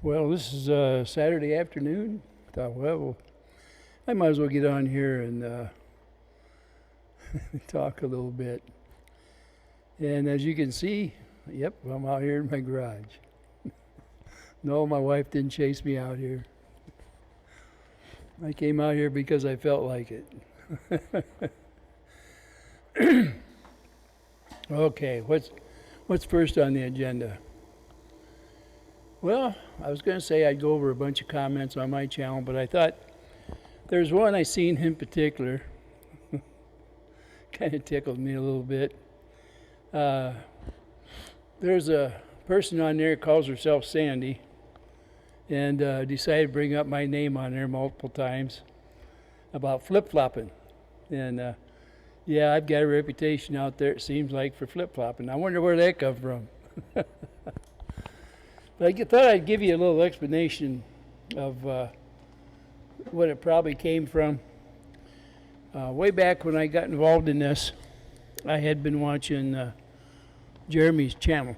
Well, this is Saturday afternoon. Thought, well, I might as well get on here and talk a little bit. And as you can see, yep, I'm out here in my garage. No, my wife didn't chase me out here. I came out here because I felt like it. Okay, what's first on the agenda? Well, I was going to say I'd go over a bunch of comments on my channel, but I thought there's one I seen in particular. Kind of tickled me a little bit. There's a person on there calls herself Sandy, and decided to bring up my name on there multiple times about flip-flopping. And yeah, I've got a reputation out there, it seems like, for flip-flopping. I wonder where that come from. But I thought I'd give you a little explanation of what it probably came from. Way back when I got involved in this, I had been watching Jeremy's channel.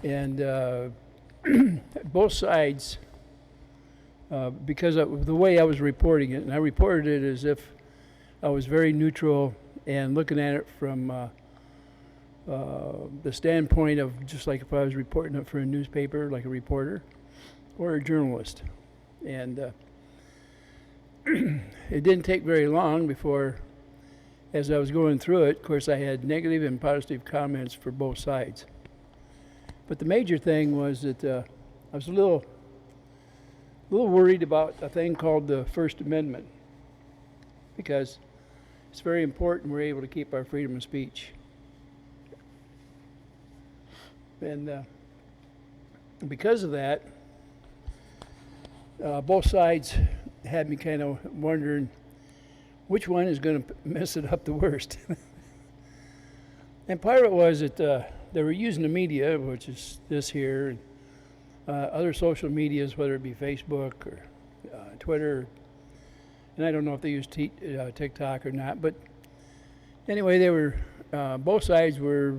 And both sides, because of the way I was reporting it, and I reported it as if I was very neutral and looking at it from the standpoint of just like if I was reporting it for a newspaper, like a reporter or a journalist. And it didn't take very long before, as I was going through it, of course I had negative and positive comments for both sides. But the major thing was that I was a little worried about a thing called the First Amendment, because it's very important we're able to keep our freedom of speech. And because of that, both sides had me kind of wondering which one is going to mess it up the worst. And part of it was that they were using the media, which is this here, and other social medias, whether it be Facebook or Twitter, and I don't know if they use TikTok or not, but anyway, they were both sides were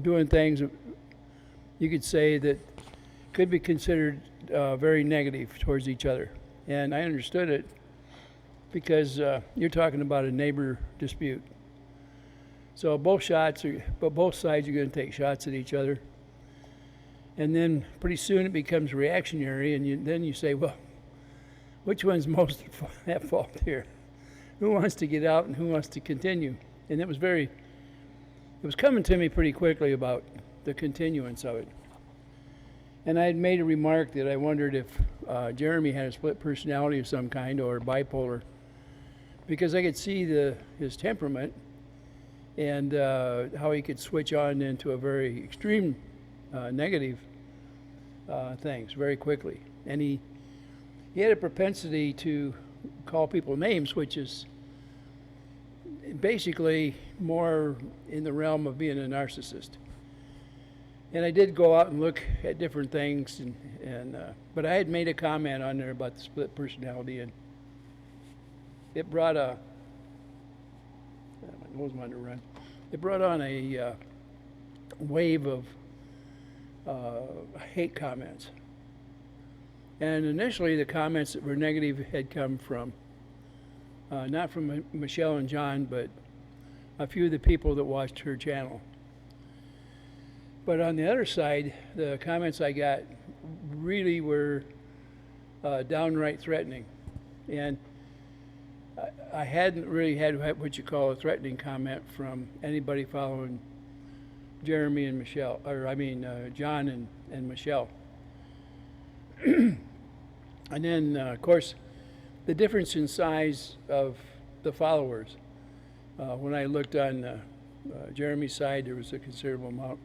doing things that you could say that could be considered very negative towards each other. And I understood it because you're talking about a neighbor dispute. So both sides are going to take shots at each other. And then pretty soon it becomes reactionary, and then you say, well, which one's most at fault here? Who wants to get out and who wants to continue? And it was coming to me pretty quickly about the continuance of it. And I had made a remark that I wondered if Jeremy had a split personality of some kind or bipolar, because I could see his temperament and how he could switch on into a very extreme negative things very quickly. And he had a propensity to call people names, which is basically more in the realm of being a narcissist. And I did go out and look at different things, but I had made a comment on there about the split personality, and it brought my nose wanted to run. It brought on a wave of hate comments. And initially, the comments that were negative had come from not from Michelle and John, but a few of the people that watched her channel. But on the other side, the comments I got really were downright threatening. And I hadn't really had what you call a threatening comment from anybody following Jeremy and Michelle, John and Michelle. And then, of course, the difference in size of the followers. When I looked on Jeremy's side, there was a considerable amount.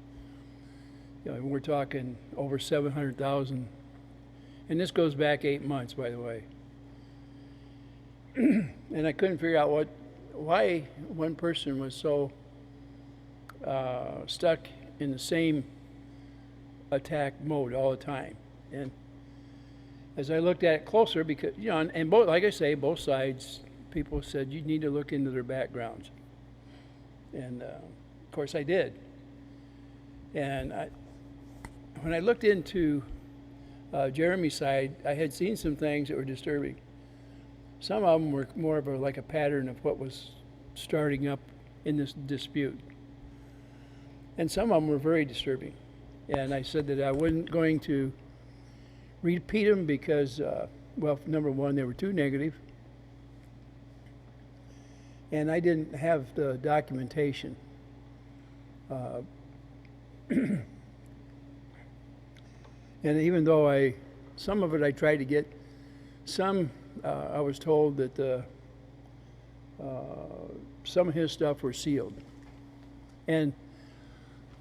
We're talking over 700,000. And this goes back 8 months, by the way. And I couldn't figure out why one person was so stuck in the same attack mode all the time. And as I looked at it closer, because and both, like I say, both sides, people said you need to look into their backgrounds, and of course I did. And when I looked into Jeremy's side, I had seen some things that were disturbing. Some of them were more of like a pattern of what was starting up in this dispute. And some of them were very disturbing. And I said that I wasn't going to repeat them because, well, number one, they were too negative. And I didn't have the documentation. And even though some of it I tried to get, some I was told that some of his stuff were sealed. And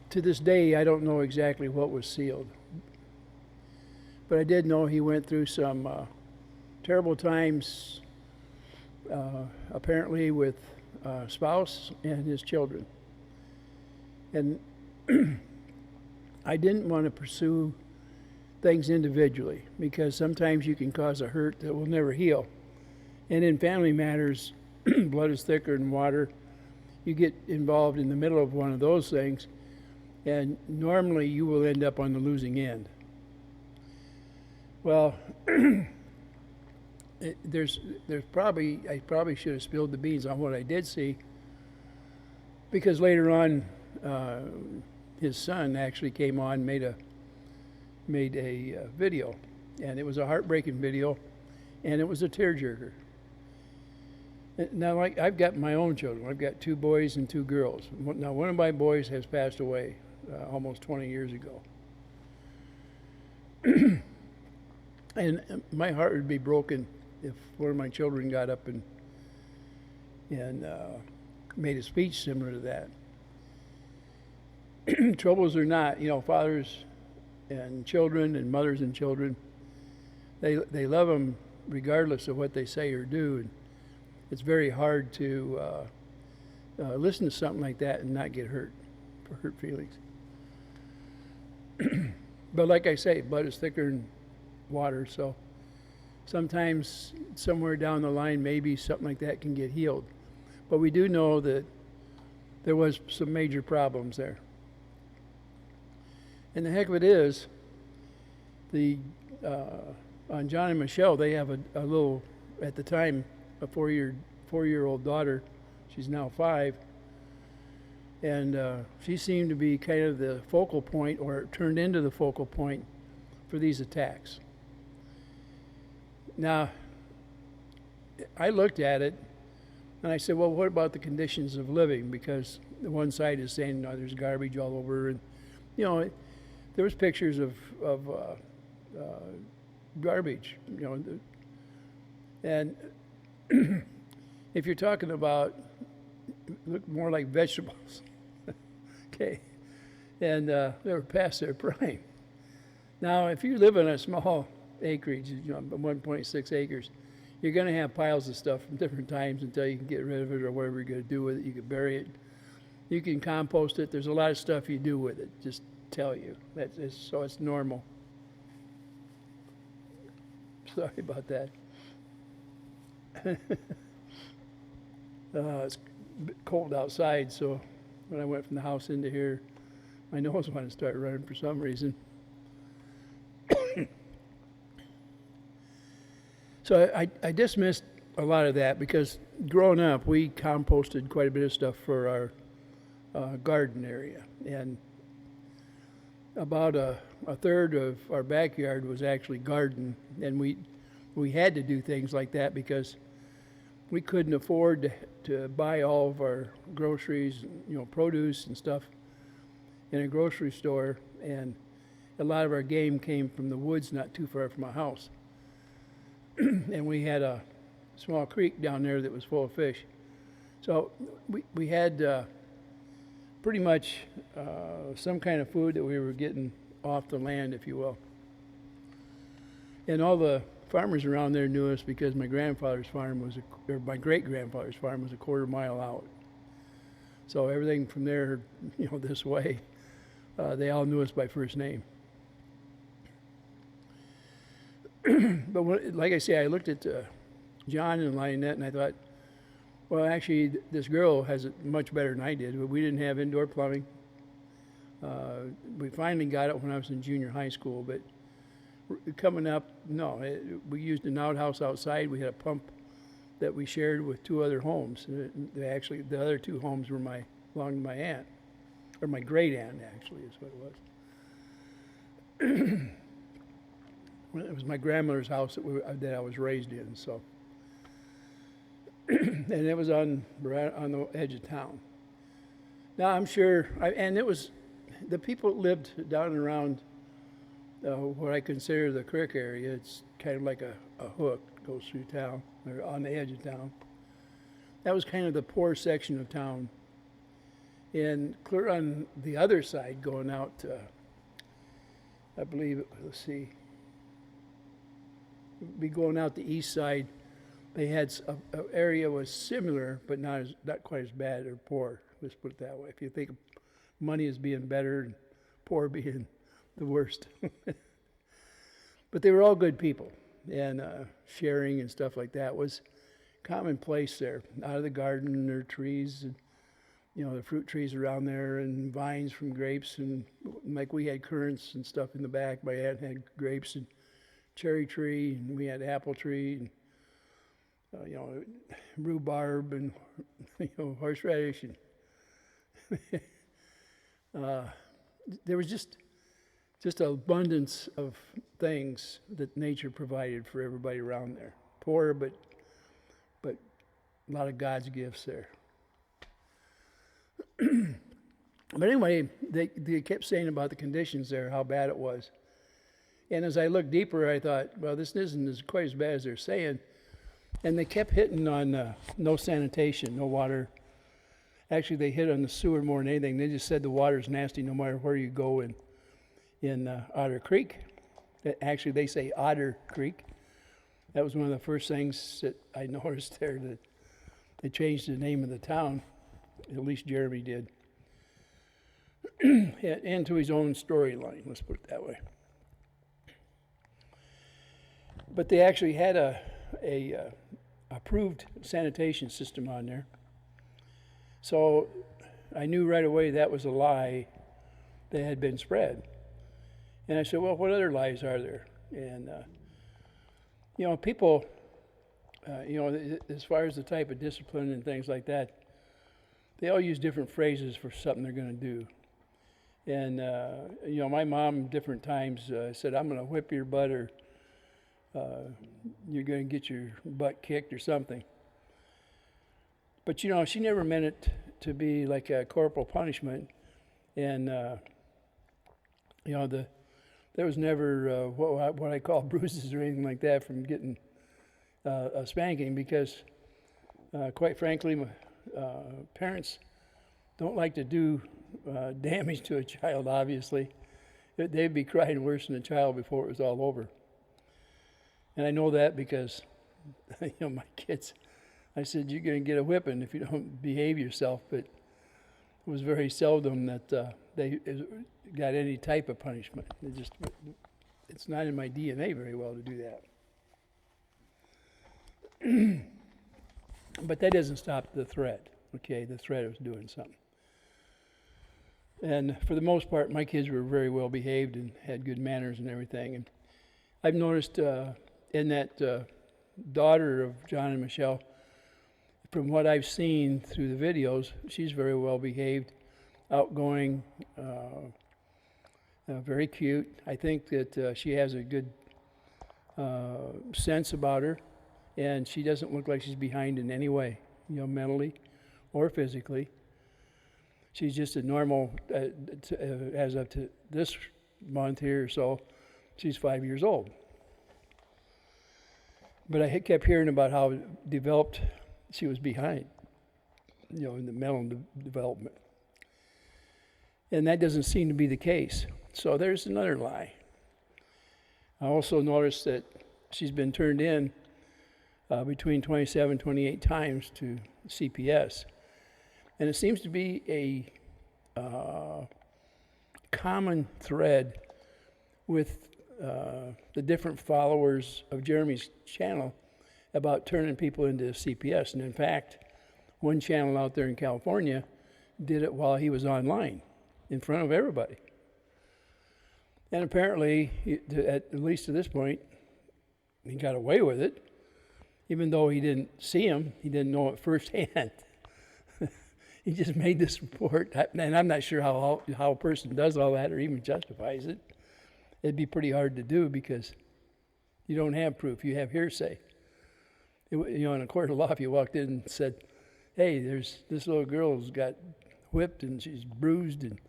to this day, I don't know exactly what was sealed. But I did know he went through some terrible times, apparently with spouse and his children. And I didn't want to pursue things individually because sometimes you can cause a hurt that will never heal. And in family matters, blood is thicker than water. You get involved in the middle of one of those things, and normally you will end up on the losing end. Well, I probably should have spilled the beans on what I did see, because later on, his son actually came on, made a video, and it was a heartbreaking video, and it was a tearjerker. Now, like, I've got my own children. I've got 2 boys and 2 girls. Now, one of my boys has passed away almost 20 years ago. And my heart would be broken if one of my children got up and made a speech similar to that. Troubles or not, fathers and children and mothers and children, they love them regardless of what they say or do. And it's very hard to listen to something like that and not get hurt feelings. But like I say, blood is thicker than water, so sometimes somewhere down the line maybe something like that can get healed. But we do know that there was some major problems there. And the heck of it is, on John and Michelle, they have a little, at the time, a four-year-old daughter. She's now 5. And she seemed to be kind of the focal point, or turned into the focal point for these attacks. Now, I looked at it, and I said, well, what about the conditions of living? Because the one side is saying, no, there's garbage all over, and, there was pictures of garbage, and if you're talking about, look more like vegetables, okay, and they were past their prime. Now, if you live in a small acreage, 1.6 acres, you're going to have piles of stuff from different times until you can get rid of it or whatever you're going to do with it. You can bury it. You can compost it. There's a lot of stuff you do with it, just tell you. So it's normal. Sorry about that. It's cold outside, so when I went from the house into here, my nose wanted to start running for some reason. So I dismissed a lot of that because growing up, we composted quite a bit of stuff for our garden area. And about a third of our backyard was actually garden. And we had to do things like that because we couldn't afford to buy all of our groceries, produce and stuff in a grocery store. And a lot of our game came from the woods not too far from our house. And we had a small creek down there that was full of fish. So we had pretty much some kind of food that we were getting off the land, if you will. And all the farmers around there knew us because my grandfather's farm my great-grandfather's farm was a quarter mile out. So everything from there, this way, they all knew us by first name. But like I say, I looked at John and Lionette, and I thought, well, actually, this girl has it much better than I did. But we didn't have indoor plumbing. We finally got it when I was in junior high school, but coming up, no, we used an outhouse outside. We had a pump that we shared with two other homes. Actually, the other two homes were belonged to my aunt, or my great aunt, actually, is what it was. Well, it was my grandmother's house that I was raised in. So, and it was on the edge of town. Now I'm sure, and it was the people that lived down and around what I consider the creek area. It's kind of like a hook goes through town, or on the edge of town. That was kind of the poor section of town. And clear on the other side, going out, I believe, let's see, be going out the east side. They had an area was similar, but not quite as bad or poor. Let's put it that way. If you think of money as being better and poor being the worst. But they were all good people, and sharing and stuff like that was commonplace there. Out of the garden, there were trees, and the fruit trees around there, and vines from grapes, and like we had currants and stuff in the back. My aunt had grapes and cherry tree, and we had apple tree, and rhubarb, and horseradish, and there was just an abundance of things that nature provided for everybody around there. Poor, but a lot of God's gifts there. But anyway, they kept saying about the conditions there, how bad it was. And as I looked deeper, I thought, well, this isn't quite as bad as they're saying. And they kept hitting on no sanitation, no water. Actually, they hit on the sewer more than anything. They just said the water's nasty no matter where you go in Otter Creek. Actually, they say Otter Creek. That was one of the first things that I noticed there, that they changed the name of the town. At least Jeremy did. Into his own storyline, let's put it that way. But they actually had a approved sanitation system on there. So I knew right away that was a lie that had been spread. And I said, well, what other lies are there? And, people, as far as the type of discipline and things like that, they all use different phrases for something they're going to do. And, my mom different times said, I'm going to whip your butt, or you're going to get your butt kicked or something. But, she never meant it to be like a corporal punishment. And, there was never what I call bruises or anything like that from getting a spanking, because, quite frankly, parents don't like to do damage to a child, obviously. They'd be crying worse than a child before it was all over. And I know that because, my kids, I said, you're going to get a whipping if you don't behave yourself. But it was very seldom that they got any type of punishment. It's not in my DNA very well to do that. But that doesn't stop the threat. Okay, the threat was doing something. And for the most part, my kids were very well behaved and had good manners and everything. And I've noticed in that daughter of John and Michelle, from what I've seen through the videos, she's very well behaved, outgoing, very cute. I think that she has a good sense about her, and she doesn't look like she's behind in any way, mentally or physically. She's just a normal, as up to this month here or so, she's 5 years old. But I kept hearing about how developed she was behind, in the mental development. And that doesn't seem to be the case. So there's another lie. I also noticed that she's been turned in between 27, 28 times to CPS. And it seems to be a common thread with the different followers of Jeremy's channel about turning people into CPS. And in fact, one channel out there in California did it while he was online in front of everybody. And apparently, at least to this point, he got away with it. Even though he didn't see him, he didn't know it firsthand. He just made this report, and I'm not sure how a person does all that or even justifies it. It'd be pretty hard to do because you don't have proof. You have hearsay. In a court of law, if you walked in and said, hey, there's this little girl's got whipped and she's bruised and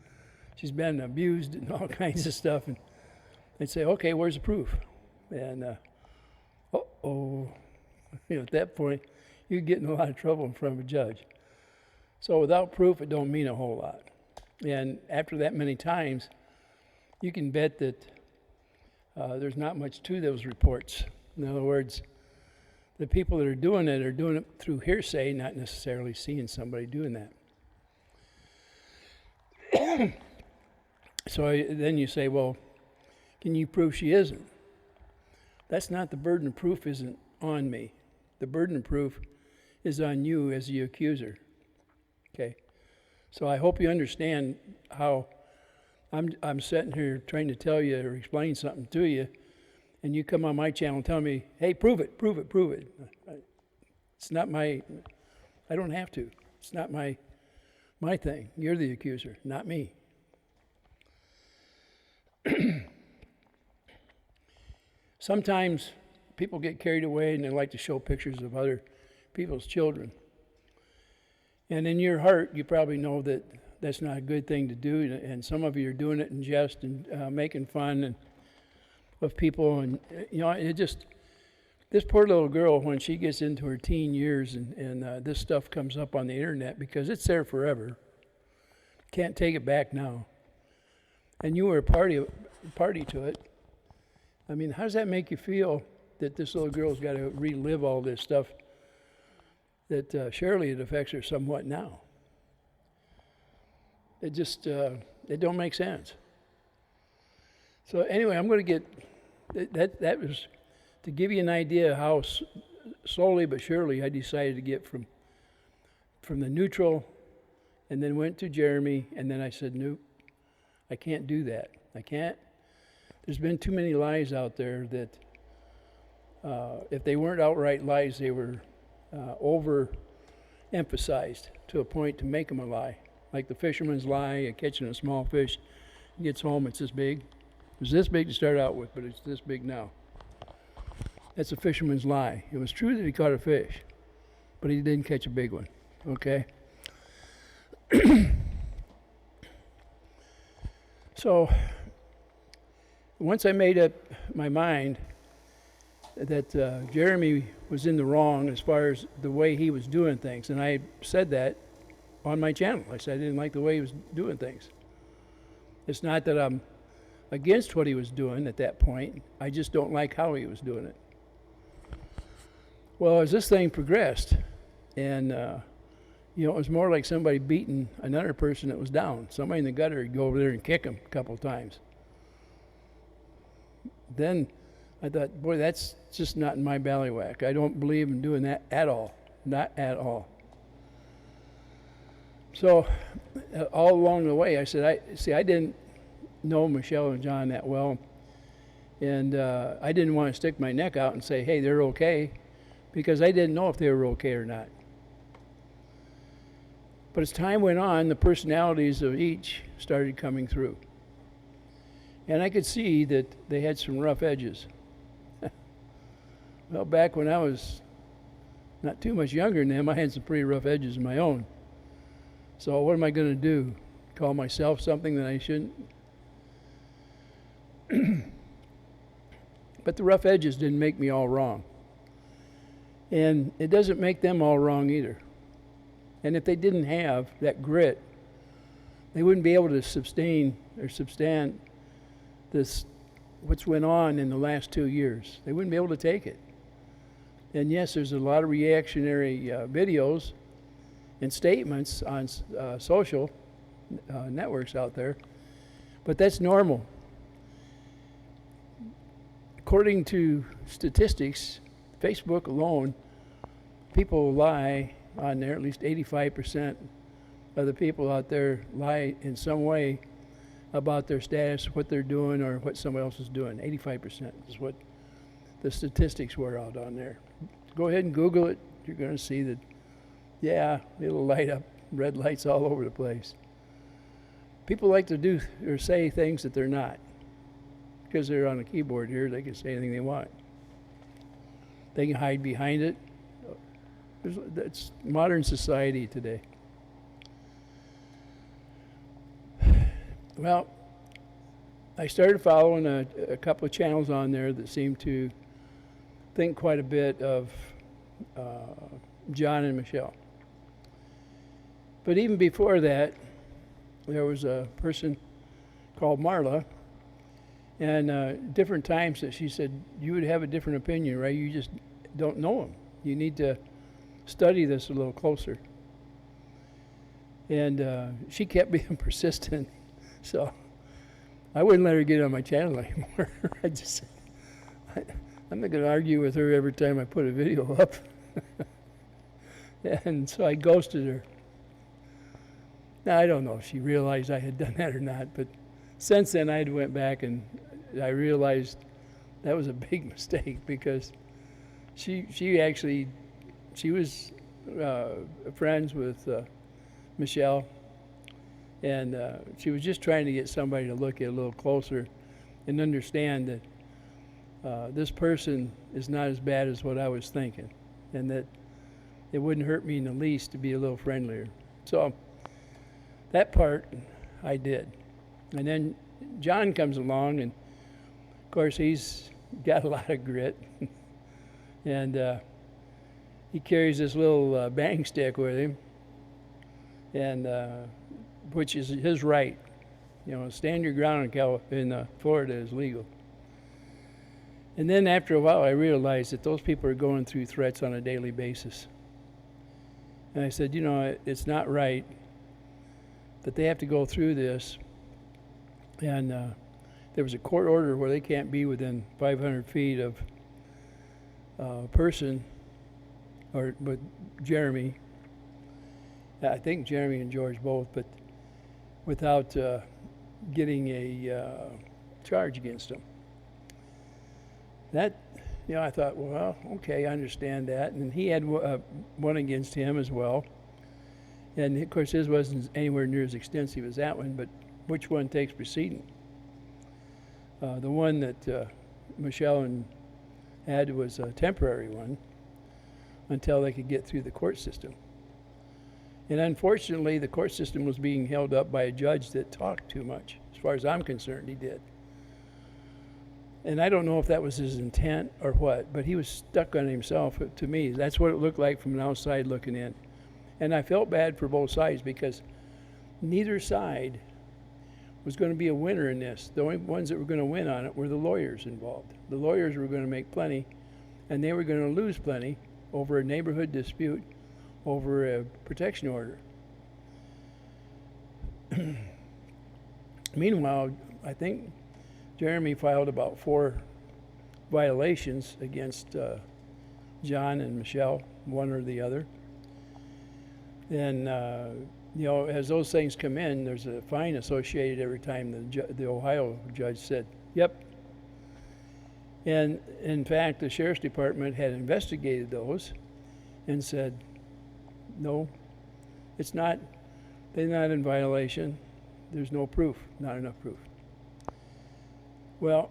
she's been abused and all kinds of stuff, and they'd say, okay, where's the proof? And at that point, you get in a lot of trouble in front of a judge. So without proof, it don't mean a whole lot. And after that many times, you can bet that there's not much to those reports. In other words, the people that are doing it through hearsay, not necessarily seeing somebody doing that. So then you say, well, can you prove she isn't? That's not the burden of proof isn't on me. The burden of proof is on you as the accuser. Okay? So I hope you understand how I'm sitting here trying to tell you or explain something to you, and you come on my channel and tell me, hey, prove it. It's not I don't have to. It's not my thing. You're the accuser, not me. Sometimes people get carried away and they like to show pictures of other people's children. And in your heart, you probably know that that's not a good thing to do, and some of you are doing it in jest and making fun of people. And, this poor little girl, when she gets into her teen years and this stuff comes up on the internet, because it's there forever, can't take it back now, and you were a party to it. I mean, how does that make you feel that this little girl's got to relive all this stuff that surely it affects her somewhat now? It just, it don't make sense. So anyway, I'm going to get, that was to give you an idea how slowly but surely I decided to get from the neutral and then went to Jeremy, and then I said, nope, I can't do that. I can't. There's been too many lies out there that if they weren't outright lies, they were overemphasized to a point to make them a lie. Like the fisherman's lie, catching a small fish, he gets home, it's this big. It was this big to start out with, but it's this big now. That's a fisherman's lie. It was true that he caught a fish, but he didn't catch a big one, okay? So, once I made up my mind that Jeremy was in the wrong as far as the way he was doing things, and I said that on my channel. I said I didn't like the way he was doing things. It's not that I'm against what he was doing at that point. I just don't like how he was doing it. Well, as this thing progressed, and it was more like somebody beating another person that was down. Somebody in the gutter would go over there and kick him a couple of times. Then I thought, boy, that's just not in my ballywhack. I don't believe in doing that at all. Not at all. So all along the way, I said, I didn't know Michelle and John that well. And I didn't want to stick my neck out and say, hey, they're okay, because I didn't know if they were okay or not. But as time went on, the personalities of each started coming through. And I could see that they had some rough edges. Well, back when I was not too much younger than them, I had some pretty rough edges of my own. So what am I going to do? Call myself something that I shouldn't? But the rough edges didn't make me all wrong. And it doesn't make them all wrong either. And if they didn't have that grit, they wouldn't be able to sustain this, what's went on in the last 2 years. They wouldn't be able to take it. And yes, there's a lot of reactionary videos and statements on social networks out there, but that's normal. According to statistics, Facebook alone, people lie on there. At least 85% of the people out there lie in some way about their status, what they're doing, or what somebody else is doing. 85% is what the statistics were out on there. Go ahead and Google it. You're going to see that, yeah, it'll light up red lights all over the place. People like to do or say things that they're not. Because they're on a keyboard here, they can say anything they want. They can hide behind it. That's modern society today. Well, I started following a couple of channels on there that seem to think quite a bit of John and Michelle. But even before that, there was a person called Marla, and different times that she said, you would have a different opinion, right? You just don't know them. You need to study this a little closer. And she kept being persistent, so I wouldn't let her get on my channel anymore. I'm not going to argue with her every time I put a video up. And so I ghosted her. Now, I don't know if she realized I had done that or not, but since then I went back and I realized that was a big mistake, because she was friends with Michelle, and she was just trying to get somebody to look at it a little closer and understand that this person is not as bad as what I was thinking, and that it wouldn't hurt me in the least to be a little friendlier. So that part I did. And then John comes along, and of course he's got a lot of grit. And he carries this little bang stick with him, and which is his right. You know, stand your ground in Florida is legal. And then after a while, I realized that those people are going through threats on a daily basis. And I said, you know, it's not right that they have to go through this. And there was a court order where they can't be within 500 feet of a person, or with Jeremy. I think Jeremy and George both, but without getting a charge against them. That, you know, I thought, well, okay, I understand that. And he had one against him as well. And of course, his wasn't anywhere near as extensive as that one, but which one takes precedent? The one that Michelle and had was a temporary one until they could get through the court system. And unfortunately, the court system was being held up by a judge that talked too much. As far as I'm concerned, he did. And I don't know if that was his intent or what, but he was stuck on himself. To me, that's what it looked like from an outside looking in. And I felt bad for both sides, because neither side was going to be a winner in this. The only ones that were going to win on it were the lawyers involved. The lawyers were going to make plenty, and they were going to lose plenty over a neighborhood dispute over a protection order. Meanwhile, I think Jeremy filed about 4 violations against John and Michelle, one or the other. And you know, as those things come in, there's a fine associated every time the Ohio judge said, yep. And in fact, the sheriff's department had investigated those and said, no, it's not, they're not in violation. There's no proof, not enough proof. Well,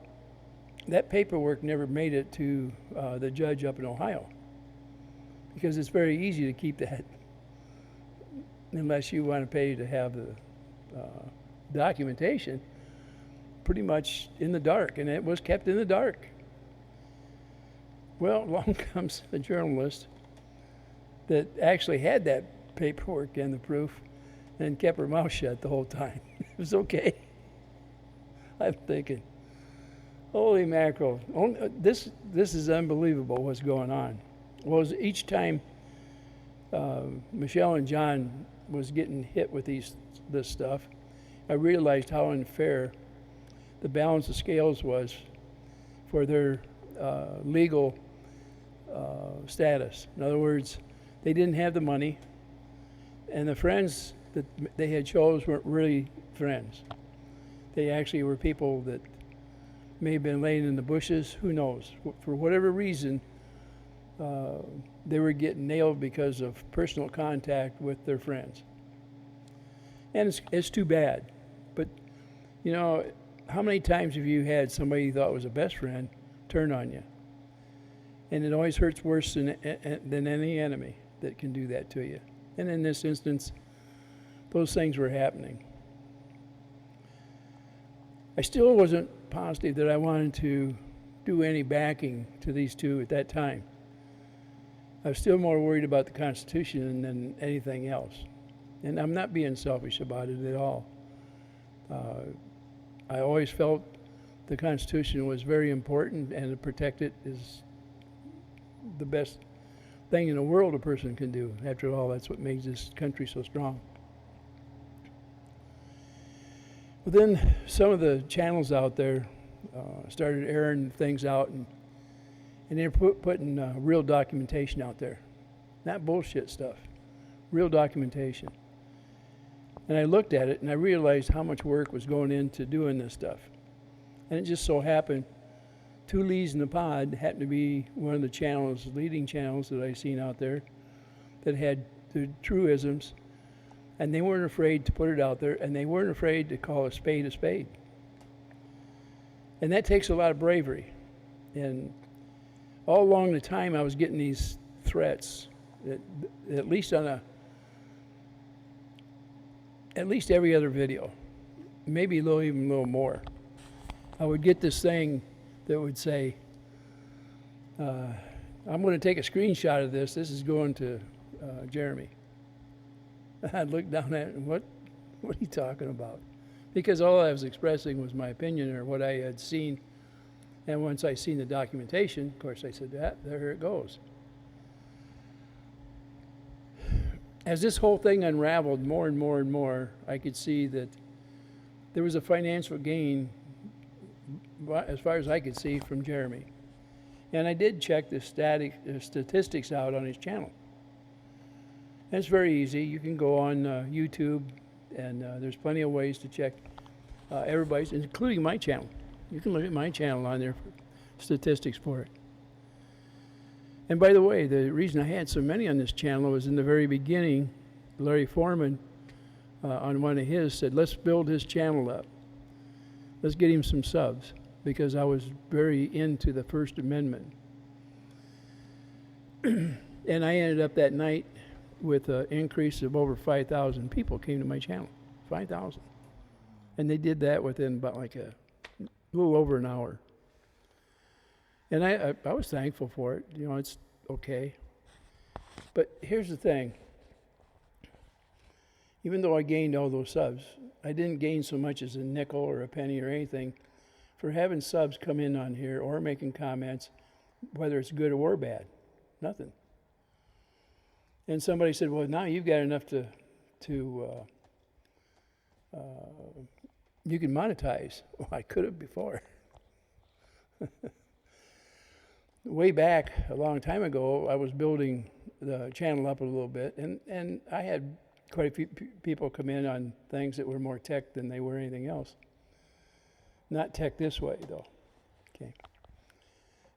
that paperwork never made it to the judge up in Ohio, because it's very easy to keep that, unless you want to pay to have the documentation, pretty much in the dark, and it was kept in the dark. Well, along comes a journalist that actually had that paperwork and the proof and kept her mouth shut the whole time. It was okay. I'm thinking, holy mackerel, this is unbelievable what's going on. Well, each time Michelle and John was getting hit with this stuff, I realized how unfair the balance of scales was for their legal status. In other words, they didn't have the money, and the friends that they had chose weren't really friends. They actually were people that may have been laying in the bushes. Who knows? For whatever reason, they were getting nailed because of personal contact with their friends. And it's too bad. But, you know, how many times have you had somebody you thought was a best friend turn on you? And it always hurts worse than any enemy that can do that to you. And in this instance, those things were happening. I still wasn't positive that I wanted to do any backing to these two at that time. I was still more worried about the Constitution than anything else. And I'm not being selfish about it at all. I always felt the Constitution was very important, and to protect it is the best thing in the world a person can do. After all, that's what makes this country so strong. But then some of the channels out there started airing things out, and they're putting real documentation out there. Not bullshit stuff, real documentation. And I looked at it and I realized how much work was going into doing this stuff. And it just so happened, Two Leaves in the Pod happened to be one of the channels, leading channels that I seen out there that had the truisms. And they weren't afraid to put it out there, and they weren't afraid to call a spade a spade. And that takes a lot of bravery. And all along the time I was getting these threats, at least every other video, maybe even a little more. I would get this thing that would say, I'm going to take a screenshot of this. This is going to Jeremy. I'd look down at it, and what are you talking about? Because all I was expressing was my opinion or what I had seen. And once I seen the documentation, of course, I said, there it goes. As this whole thing unraveled more and more and more, I could see that there was a financial gain, as far as I could see, from Jeremy. And I did check the statistics out on his channel. And it's very easy. You can go on YouTube, and there's plenty of ways to check everybody's, including my channel. You can look at my channel on there for statistics for it. And by the way, the reason I had so many on this channel was in the very beginning, Larry Foreman, on one of his, said, let's build his channel up. Let's get him some subs, because I was very into the First Amendment. And I ended up that night with an increase of over 5,000 people came to my channel. 5,000. And they did that within about like a little over an hour. And I was thankful for it. You know, it's okay. But here's the thing. Even though I gained all those subs, I didn't gain so much as a nickel or a penny or anything for having subs come in on here or making comments, whether it's good or bad. Nothing. And somebody said, well, now you've got enough to you can monetize. Well, I could have before. Way back a long time ago, I was building the channel up a little bit, and I had quite a few people come in on things that were more tech than they were anything else. Not tech this way, though. Okay.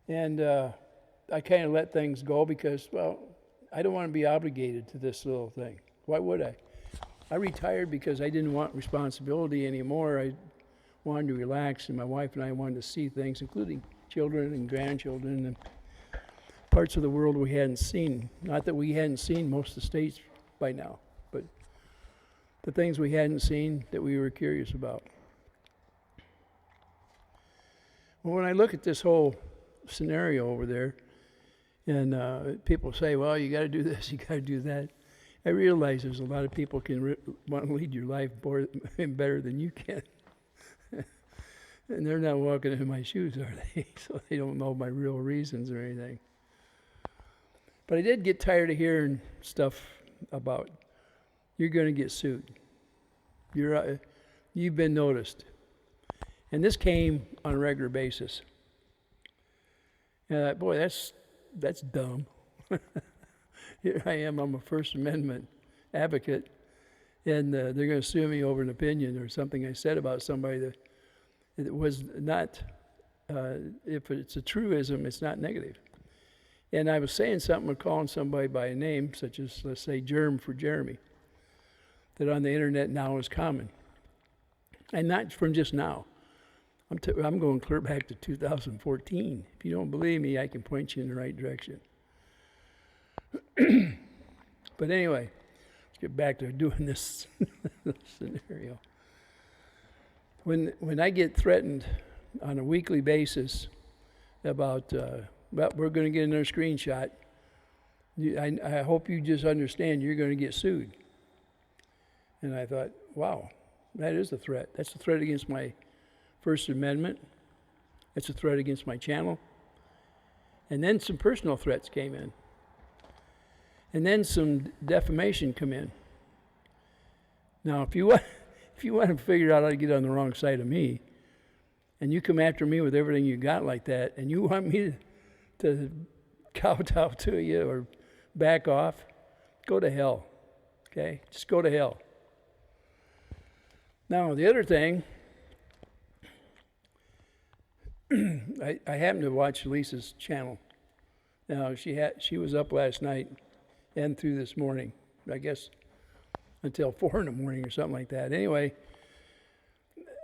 And I kind of let things go because, well, I don't want to be obligated to this little thing. Why would I? I retired because I didn't want responsibility anymore. I wanted to relax, and my wife and I wanted to see things, including children and grandchildren and parts of the world we hadn't seen. Not that we hadn't seen most of the states by now, but the things we hadn't seen that we were curious about. Well, when I look at this whole scenario over there, and people say, well, you got to do this, you got to do that, I realize there's a lot of people can want to lead your life better than you can. And they're not walking in my shoes, are they? So they don't know my real reasons or anything. But I did get tired of hearing stuff about, you're going to get sued. You've been noticed. And this came on a regular basis. And I thought, boy, that's dumb. Here I am, I'm a First Amendment advocate, and they're going to sue me over an opinion or something I said about somebody that It was not, if it's a truism, it's not negative. And I was saying something or calling somebody by a name, such as, let's say, Germ for Jeremy, that on the internet now is common. And not from just now. I'm going clear back to 2014. If you don't believe me, I can point you in the right direction. But anyway, let's get back to doing this scenario. When I get threatened on a weekly basis about, well, we're going to get another screenshot, I hope you just understand you're going to get sued. And I thought, wow, that is a threat. That's a threat against my First Amendment. It's a threat against my channel. And then some personal threats came in. And then some defamation come in. Now, if you want to figure out how to get on the wrong side of me, and you come after me with everything you got like that, and you want me to kowtow to you or back off, go to hell. Okay? Just go to hell. Now, the other thing, I happened to watch Lisa's channel. Now, she was up last night and through this morning, I guess until 4 in the morning or something like that. Anyway,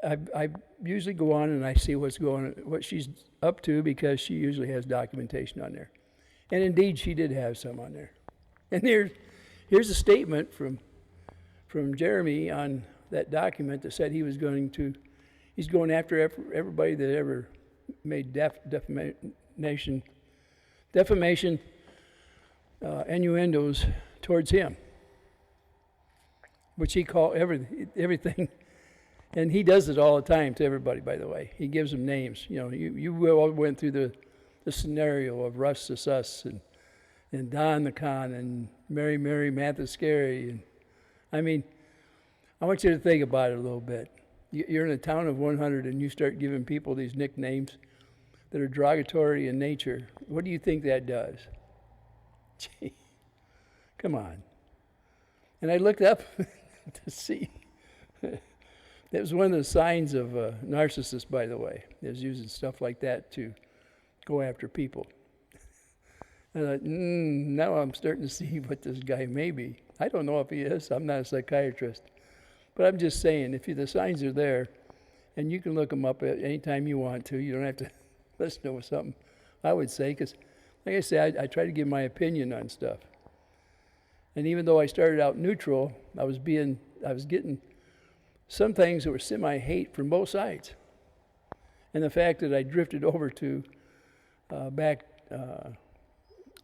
I usually go on and I see what she's up to, because she usually has documentation on there. And indeed, she did have some on there. And here's a statement from Jeremy on that document that said he's going after everybody that ever made defamation innuendos towards him, which he called everything. And he does it all the time to everybody, by the way. He gives them names. You know, you all went through the scenario of Russ the Sus and Don the Con and Mary Mathescary. And I mean, I want you to think about it a little bit. You're in a town of 100 and you start giving people these nicknames that are derogatory in nature. What do you think that does? Gee, come on. And I looked up to see. That was one of the signs of a narcissist, by the way, is using stuff like that to go after people. And I thought, now I'm starting to see what this guy may be. I don't know if he is. I'm not a psychiatrist. But I'm just saying, if the signs are there, and you can look them up at any time you want to, you don't have to listen to something, I would say, because, like I say, I try to give my opinion on stuff. And even though I started out neutral, I was getting some things that were semi-hate from both sides. And the fact that I drifted over to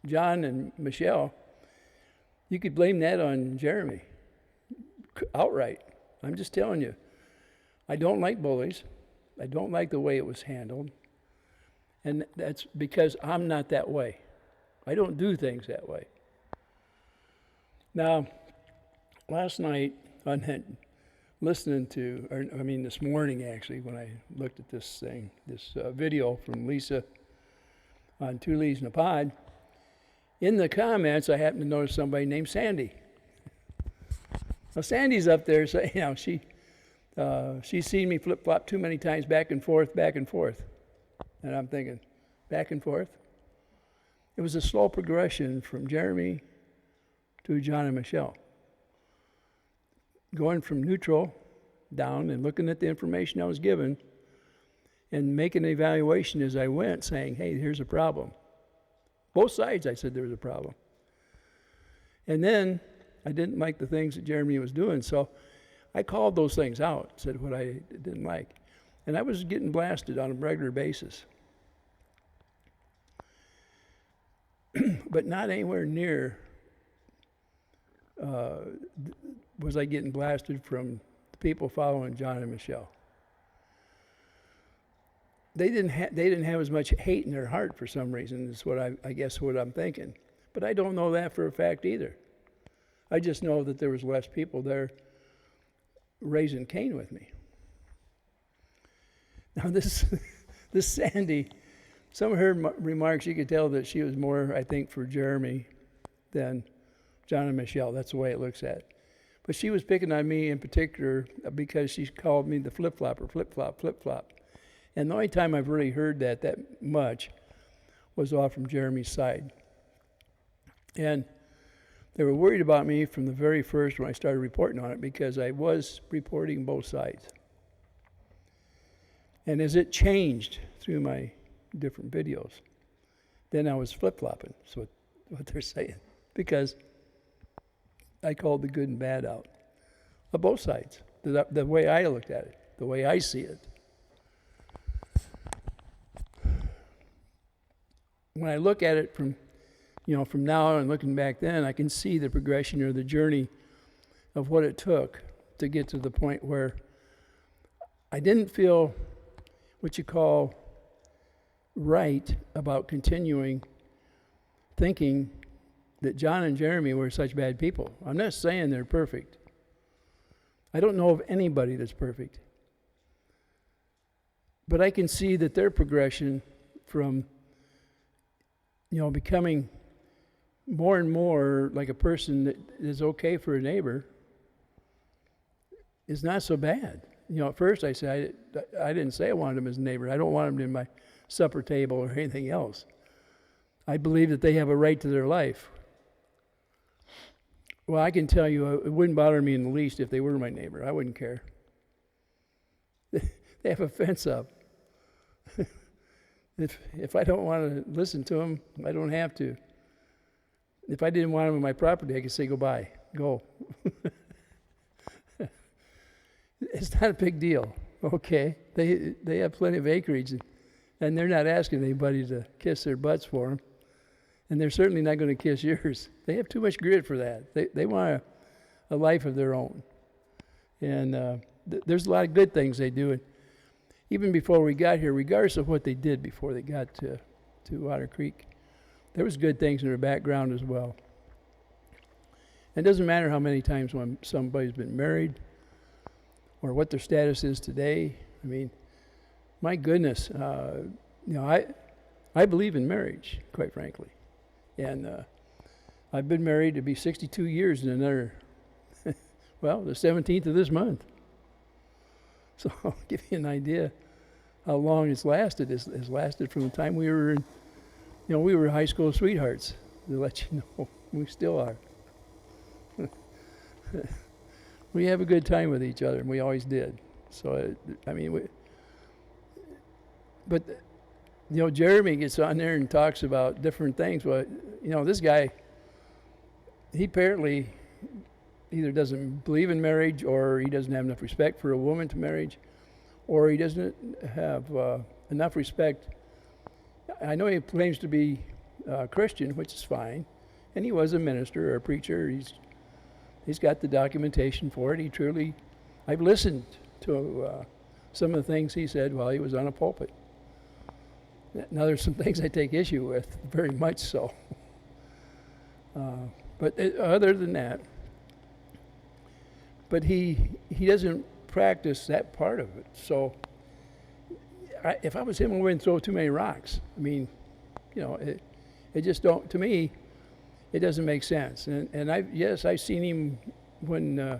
John and Michelle, you could blame that on Jeremy, outright. I'm just telling you, I don't like bullies. I don't like the way it was handled. And that's because I'm not that way. I don't do things that way. Now, last night, this morning actually, when I looked at this video from Lisa on Two Leaves in a Pod, in the comments, I happened to notice somebody named Sandy. Now, Sandy's up there saying, she's seen me flip-flop too many times back and forth. And I'm thinking, back and forth? It was a slow progression from Jeremy to John and Michelle. Going from neutral down and looking at the information I was given and making an evaluation as I went, saying, hey, here's a problem. Both sides, I said there was a problem. And then I didn't like the things that Jeremy was doing, so I called those things out, said what I didn't like. And I was getting blasted on a regular basis. But not anywhere near was I getting blasted from the people following John and Michelle. They didn't have as much hate in their heart for some reason, is what I guess what I'm thinking. But I don't know that for a fact either. I just know that there was less people there raising Cain with me. Now this Sandy, some of her remarks, you could tell that she was more, I think, for Jeremy than John and Michelle. That's the way it looks at. But she was picking on me in particular because she called me the flip-flopper, flip-flop, flip-flop. And the only time I've really heard that much was off from Jeremy's side. And they were worried about me from the very first when I started reporting on it, because I was reporting both sides. And as it changed through my different videos, then I was flip-flopping, is what they're saying, because I called the good and bad out of both sides, the way I looked at it, the way I see it. When I look at it from now and looking back then, I can see the progression or the journey of what it took to get to the point where I didn't feel what you call right about continuing thinking that John and Jeremy were such bad people. I'm not saying they're perfect. I don't know of anybody that's perfect. But I can see that their progression from, becoming more and more like a person that is okay for a neighbor is not so bad. At first I said, I didn't say I wanted him as a neighbor. I don't want him in my supper table or anything else. I believe that they have a right to their life. Well, I can tell you, it wouldn't bother me in the least if they were my neighbor. I wouldn't care. They have a fence up. If I don't want to listen to them, I don't have to. If I didn't want them on my property, I could say goodbye. Go. It's not a big deal, okay? They have plenty of acreage, and they're not asking anybody to kiss their butts for them, and they're certainly not going to kiss yours. They have too much grit for that. They want a life of their own, and there's a lot of good things they do. And even before we got here, regardless of what they did before they got to Otter Creek, there was good things in their background as well. It doesn't matter how many times when somebody's been married or what their status is today. I mean, my goodness, I believe in marriage, quite frankly. And I've been married to be 62 years in another, the 17th of this month. So I'll give you an idea how long it's lasted. It's lasted from the time we were in, we were high school sweethearts, to let you know. We still are. We have a good time with each other, and we always did. So, Jeremy gets on there and talks about different things. Well, this guy, he apparently either doesn't believe in marriage, or he doesn't have enough respect for a woman to marriage, or he doesn't have enough respect. I know he claims to be Christian, which is fine, and he was a minister or a preacher. He's got the documentation for it. I've listened to some of the things he said while he was on a pulpit. Now, there's some things I take issue with, very much so. But other than that, but he doesn't practice that part of it. So if I was him, I wouldn't throw too many rocks. I mean, it just don't, to me, it doesn't make sense. And I've seen him when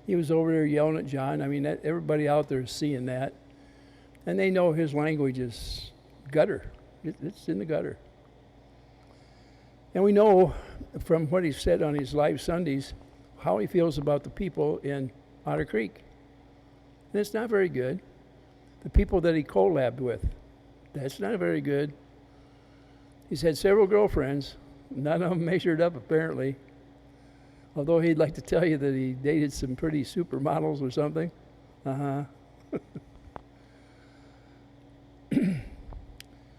he was over there yelling at John. I mean, everybody out there is seeing that. And they know his language is gutter. It's in the gutter. And we know from what he said on his live Sundays how he feels about the people in Otter Creek. And it's not very good. The people that he collabed with, that's not very good. He's had several girlfriends. None of them measured up, apparently. Although he'd like to tell you that he dated some pretty supermodels or something.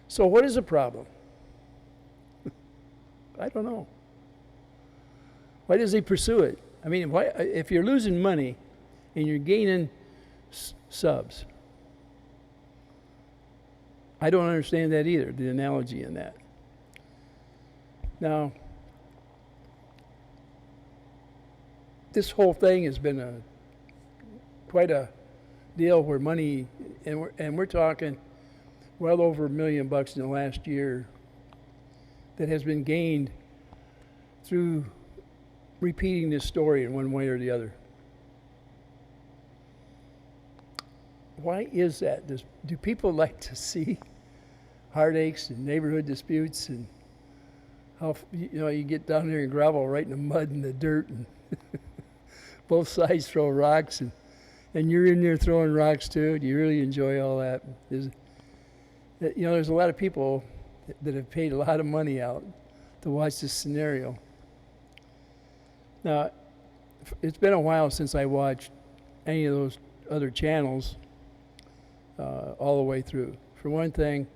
So what is the problem? I don't know. Why does he pursue it? I mean, why, if you're losing money and you're gaining subs, I don't understand that either, the analogy in that. Now, this whole thing has been quite a deal where money, and we're talking well over $1 million in the last year that has been gained through repeating this story in one way or the other. why is that? Do people like to see heartaches and neighborhood disputes and how you get down there and gravel right in the mud and the dirt and both sides throw rocks and you're in there throwing rocks too? Do you really enjoy all that? There's a lot of people that have paid a lot of money out to watch this scenario. Now, it's been a while since I watched any of those other channels all the way through. For one thing,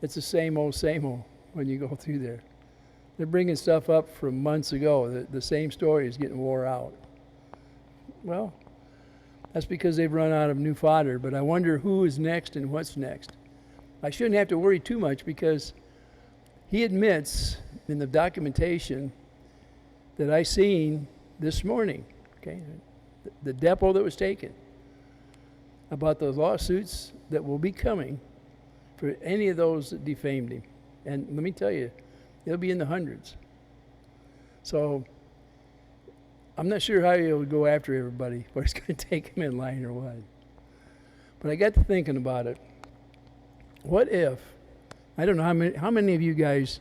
it's the same old when you go through there. They're bringing stuff up from months ago. The same story is getting wore out. Well, that's because they've run out of new fodder, but I wonder who is next and what's next. I shouldn't have to worry too much because he admits in the documentation that I seen this morning, okay, the depot that was taken, about the lawsuits that will be coming for any of those that defamed him. And let me tell you, it'll be in the hundreds. So I'm not sure how he'll go after everybody, but it's going to take him in line or what. But I got to thinking about it. What if, I don't know how many of you guys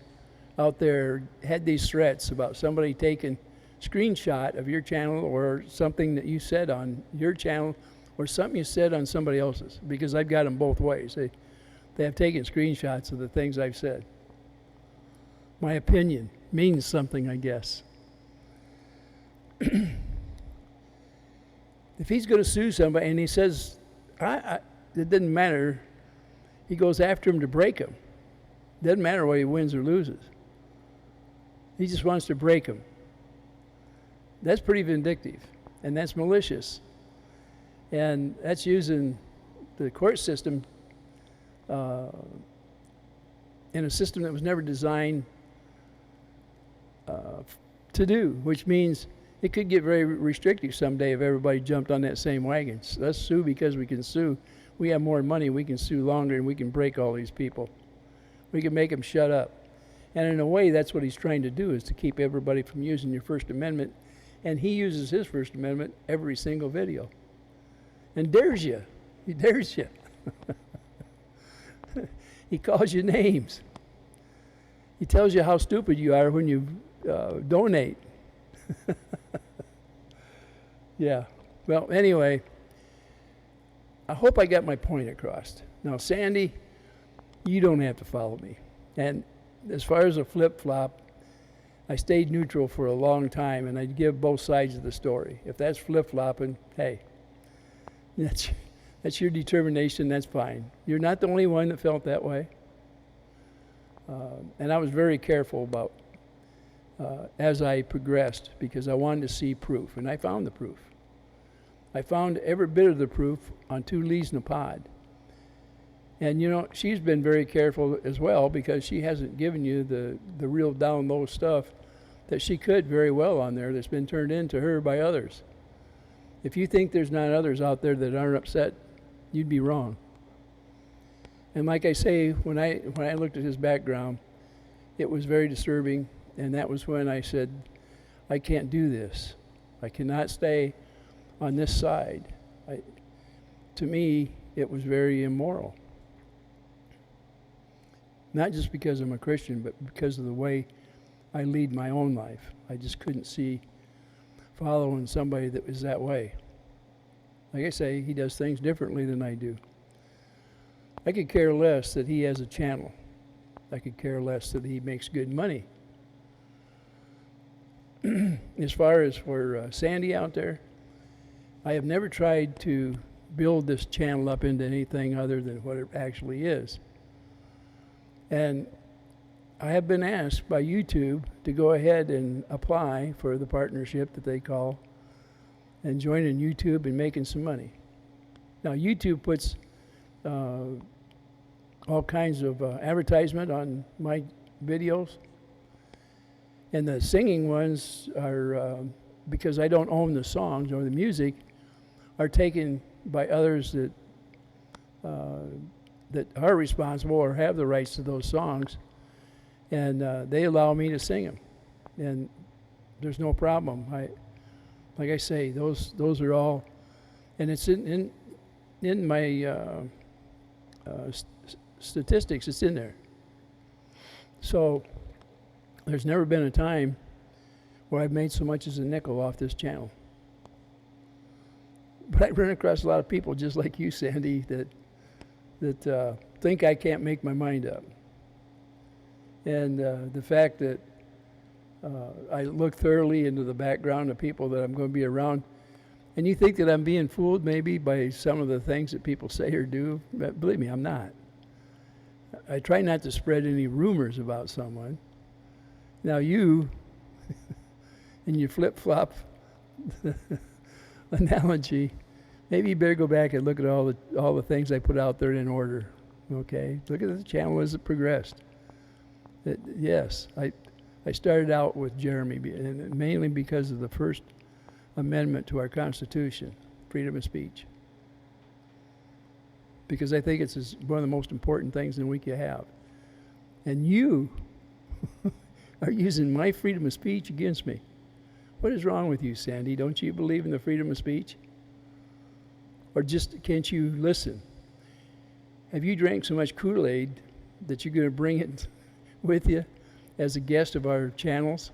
out there had these threats about somebody taking screenshot of your channel or something that you said on your channel or something you said on somebody else's, because I've got them both ways. They have taken screenshots of the things I've said. My opinion means something, I guess. If he's going to sue somebody and he says, it doesn't matter, he goes after him to break him. Doesn't matter whether he wins or loses. He just wants to break him. That's pretty vindictive, and that's malicious. And that's using the court system in a system that was never designed to do, which means it could get very restrictive someday if everybody jumped on that same wagon. So let's sue because we can sue. We have more money, we can sue longer, and we can break all these people. We can make them shut up. And in a way, that's what he's trying to do, is to keep everybody from using your First Amendment. And he uses his First Amendment every single video. And dares you. He dares you. He calls you names. He tells you how stupid you are when you donate. Yeah. Well, anyway, I hope I got my point across. Now, Sandy, you don't have to follow me. And as far as a flip-flop, I stayed neutral for a long time, and I'd give both sides of the story. If that's flip-flopping, hey, that's your determination, that's fine. You're not the only one that felt that way. And I was very careful about as I progressed, because I wanted to see proof, and I found the proof. I found every bit of the proof on 2 leaves in a pod. And she's been very careful as well, because she hasn't given you the real down low stuff that she could very well on there that's been turned into her by others. If you think there's not others out there that aren't upset, you'd be wrong. And like I say, when I looked at his background, it was very disturbing, and that was when I said, I can't do this. I cannot stay on this side. To me, it was very immoral. Not just because I'm a Christian, but because of the way I lead my own life. I just couldn't see following somebody that was that way. Like I say, he does things differently than I do. I could care less that he has a channel. I could care less that he makes good money. As far as for Sandy out there, I have never tried to build this channel up into anything other than what it actually is. And I have been asked by YouTube to go ahead and apply for the partnership that they call and joining YouTube and making some money. Now, YouTube puts all kinds of advertisement on my videos. And the singing ones are, because I don't own the songs or the music, are taken by others that are responsible or have the rights to those songs. And they allow me to sing them. And there's no problem. Like I say, those are all, and it's in in my statistics, it's in there. So there's never been a time where I've made so much as a nickel off this channel. But I run across a lot of people just like you, Sandy, that think I can't make my mind up. And the fact that I look thoroughly into the background of people that I'm going to be around, and you think that I'm being fooled maybe by some of the things that people say or do, but believe me, I'm not. I try not to spread any rumors about someone. Now you, in your flip-flop analogy, maybe you better go back and look at all the things I put out there in order. Okay, look at the channel as it progressed. Yes, I started out with Jeremy, and mainly because of the First Amendment to our Constitution, freedom of speech. Because I think it's one of the most important things in a week you have. And you are using my freedom of speech against me. What is wrong with you, Sandy? Don't you believe in the freedom of speech? Or just can't you listen? Have you drank so much Kool-Aid that you're going to bring it with you as a guest of our channels?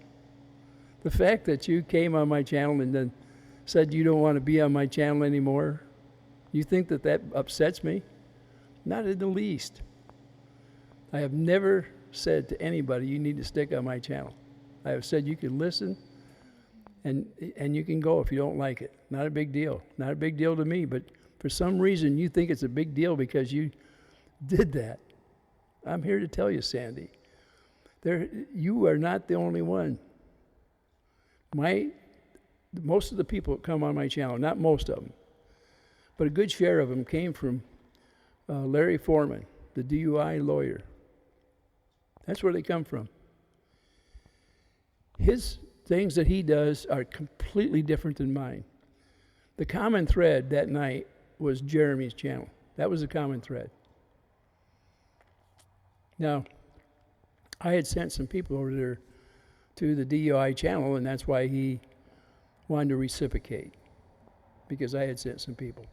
The fact that you came on my channel and then said you don't want to be on my channel anymore, you think that upsets me? Not in the least. I have never said to anybody, you need to stick on my channel. I have said you can listen and you can go if you don't like it. Not a big deal. Not a big deal to me, but for some reason you think it's a big deal because you did that. I'm here to tell you, Sandy, you are not the only one. Most of the people that come on my channel, not most of them, but a good share of them came from Larry Foreman, the DUI lawyer. That's where they come from. His things that he does are completely different than mine. The common thread that night was Jeremy's channel. That was the common thread. Now, I had sent some people over there to the DUI channel, and that's why he wanted to reciprocate, because I had sent some people.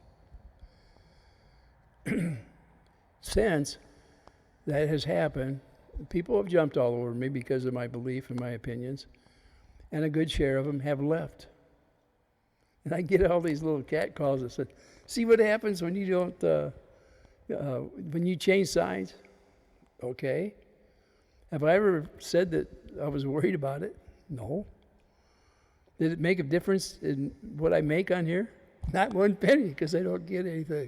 Since that has happened, people have jumped all over me because of my belief and my opinions, and a good share of them have left. And I get all these little cat calls that say, see what happens when you don't, when you change sides? Okay. Have I ever said that I was worried about it? No. Did it make a difference in what I make on here? Not one penny, because I don't get anything.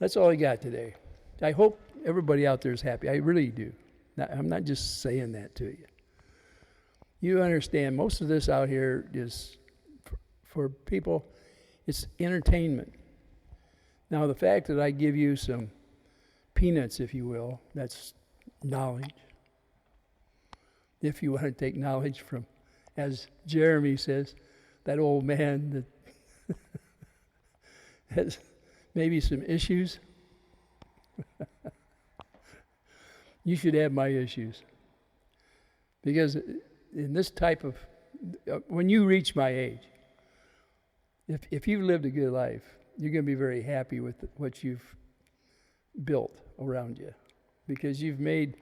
That's all I got today. I hope everybody out there is happy. I really do. I'm not just saying that to you. You understand, most of this out here is, for people, it's entertainment. Now, the fact that I give you some peanuts, if you will, that's knowledge. If you want to take knowledge from, as Jeremy says, that old man that has maybe some issues, you should have my issues. Because in this type of, when you reach my age, if you've lived a good life, you're going to be very happy with what you've built around you, because you've made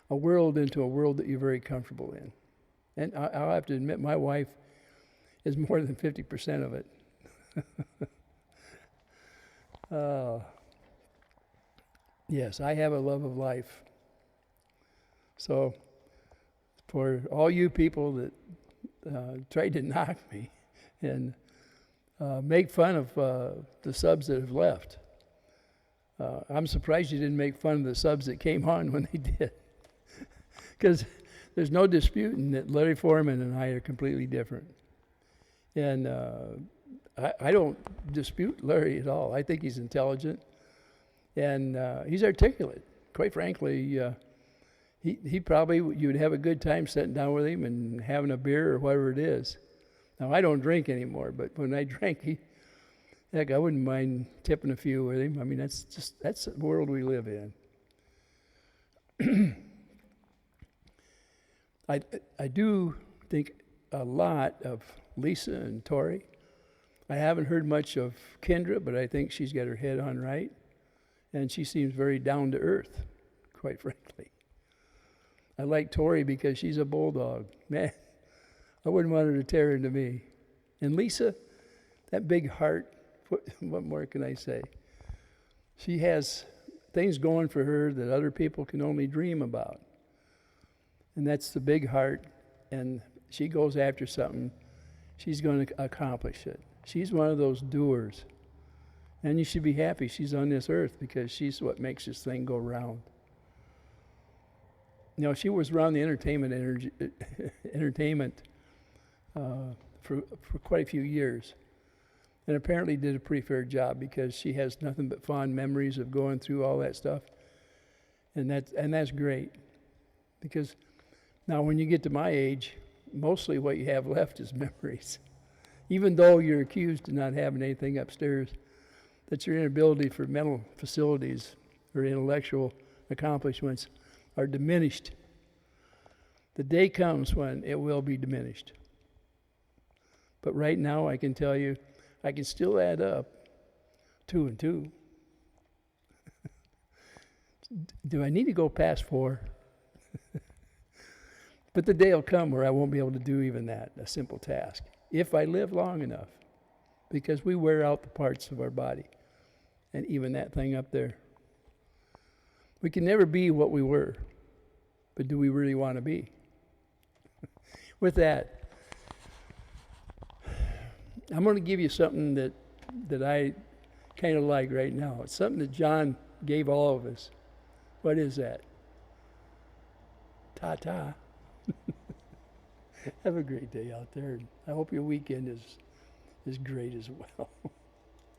a world into a world that you're very comfortable in. And I'll have to admit, my wife is more than 50% of it. Yes, I have a love of life. So for all you people that tried to knock me and make fun of the subs that have left, I'm surprised you didn't make fun of the subs that came on when they did. Because there's no disputing that Larry Foreman and I are completely different. And I don't dispute Larry at all. I think he's intelligent and he's articulate. Quite frankly, he probably, you would have a good time sitting down with him and having a beer or whatever it is. Now, I don't drink anymore, but when I drank, heck, I wouldn't mind tipping a few with him. I mean, that's the world we live in. I do think a lot of Lisa and Tori. I haven't heard much of Kendra, but I think she's got her head on right. And she seems very down to earth, quite frankly. I like Tori because she's a bulldog. Man, I wouldn't want her to tear into me. And Lisa, that big heart, what more can I say? She has things going for her that other people can only dream about. And that's the big heart. And she goes after something, she's going to accomplish it. She's one of those doers. And you should be happy she's on this earth because she's what makes this thing go round. You know, she was around the entertainment for quite a few years, and apparently did a pretty fair job because she has nothing but fond memories of going through all that stuff, and that's great. Because now, when you get to my age, mostly what you have left is memories. Even though you're accused of not having anything upstairs, that's your inability for mental facilities or intellectual accomplishments are diminished. The day comes when it will be diminished. But right now, I can tell you, I can still add up 2 and 2. Do I need to go past 4? But the day will come where I won't be able to do even that, a simple task, if I live long enough, because we wear out the parts of our body, and even that thing up there. We can never be what we were, but do we really want to be? With that, I'm going to give you something that I kind of like right now. It's something that John gave all of us. What is that? Ta-ta. Have a great day out there. I hope your weekend is great as well.